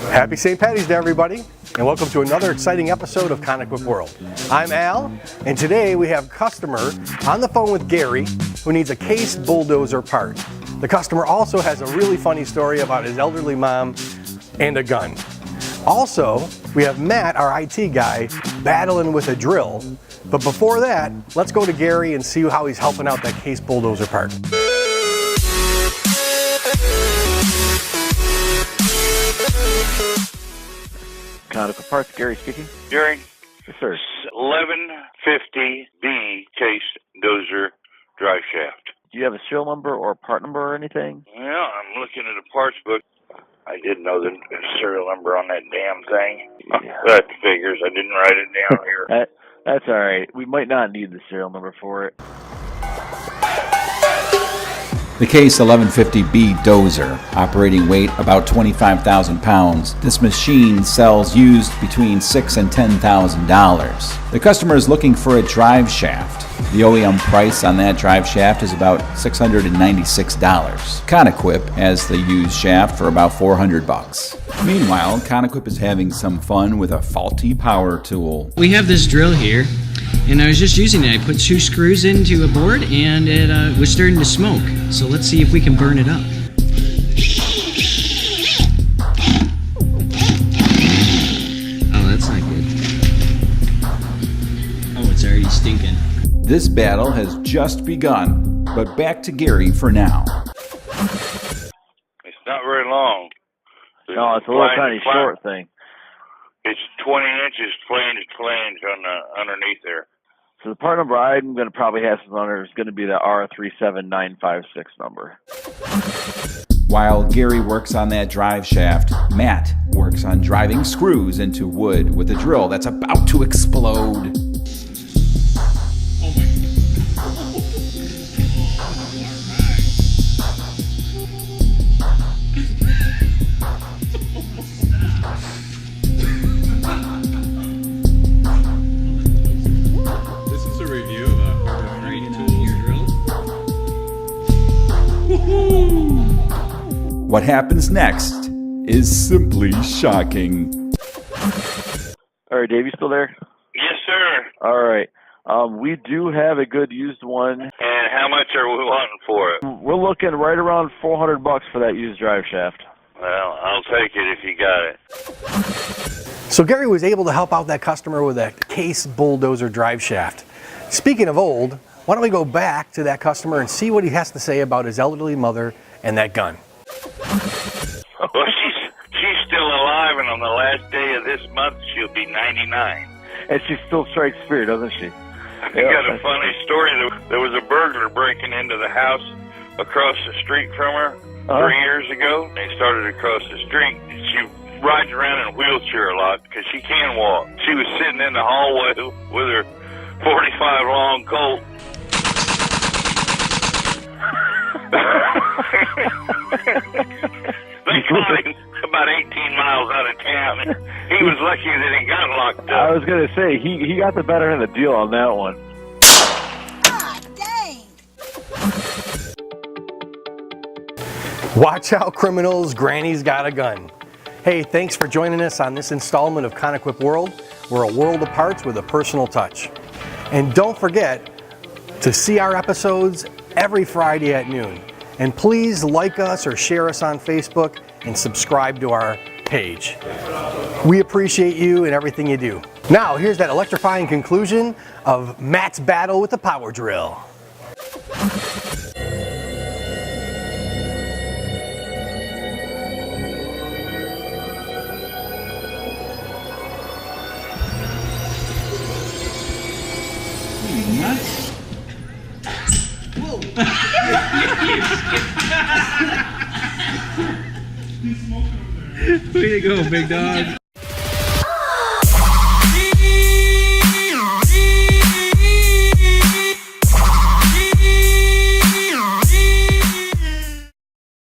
Happy St. Patty's Day, everybody, and welcome to another exciting episode of Conequip World. I'm Al, and today we have a customer on the phone with Gary who needs a case bulldozer part. The customer also has a really funny story about his elderly mom and a gun. Also, we have Matt, our IT guy, battling with a drill. But before that, let's go to Gary and see how he's helping out that case bulldozer part. Conequip Parts, Gary speaking. Gary? Yes, sir. 1150B case dozer drive shaft. Do you have a serial number or part number or anything? Well, I'm looking at a parts book. I did know the serial number on that damn thing. Yeah. That figures. I didn't write it down here. That's all right. We might not need the serial number for it. The case 1150B Dozer, operating weight about 25,000 pounds. This machine sells used between $6,000 and $10,000. The customer is looking for a drive shaft. The OEM price on that drive shaft is about $696. Conequip has the used shaft for about $400. Meanwhile, Conequip is having some fun with a faulty power tool. We have this drill here, and I was just using it. I put 2 screws into a board, and it was starting to smoke. So let's see if we can burn it up. Oh, that's not good. Oh, it's already stinking. This battle has just begun, but back to Gary for now. It's not very long. No, it's a little tiny short thing. It's 20 inches flange to flange on the underneath there. So the part number I'm going to probably have some under is going to be the R37956 number. While Gary works on that drive shaft, Matt works on driving screws into wood with a drill that's about to explode. What happens next is simply shocking. All right, Dave, you still there? Yes, sir. All right. We do have a good used one. And how much are we wanting for it? We're looking right around $400 for that used drive shaft. Well, I'll take it if you got it. So Gary was able to help out that customer with a case bulldozer drive shaft. Speaking of old, why don't we go back to that customer and see what he has to say about his elderly mother and that gun. Well, she's still alive, and on the last day of this month, she'll be 99. And she still strikes fear, doesn't she? I got a funny story. There was a burglar breaking into the house across the street from her 3 years ago. They started across the street. She rides around in a wheelchair a lot because she can walk. She was sitting in the hallway with her 45 long Colt. They caught him about 18 miles out of town. He was lucky that he got locked up. I was going to say, he got the better end of the deal on that one. God dang! Watch out, criminals, Granny's got a gun. Hey, thanks for joining us on this installment of Conequip World. We're a world of parts with a personal touch. And don't forget to see our episodes every Friday at noon. And please like us or share us on Facebook and subscribe to our page. We appreciate you and everything you do. Now, here's that electrifying conclusion of Matt's battle with the power drill. Nuts. Way to go, big dog.